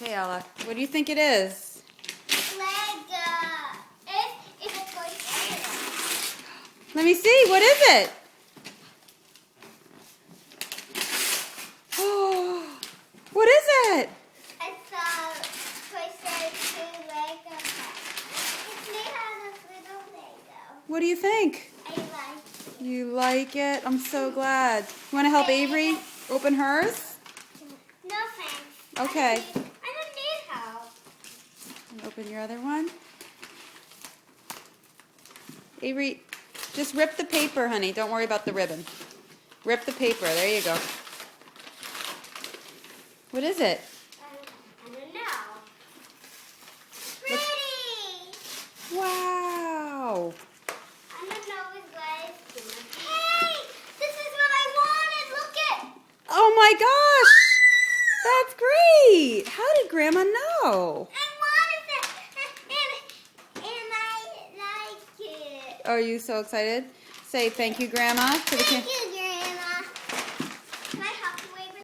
Okay, Ella. What do you think it is? Lego. It's a toy story. Let me see. What is it? Oh, what is it? It's a Toy Story 2 Lego set. It's made out of little Lego. What do you think? I like it. You like it? I'm so glad. You want to help Avery open hers? No thanks. Okay. I don't need help. And open your other one. Avery, just rip the paper, honey. Don't worry about the ribbon. Rip the paper. There you go. What is it? I don't know. Pretty. Wow. I don't know what it's doing. Hey, this is what I wanted. Look it. Oh my gosh. That's great. How did Grandma know? I wanted it, and I like it. Are you so excited? Say thank you, Grandma, to the Thank camera. you,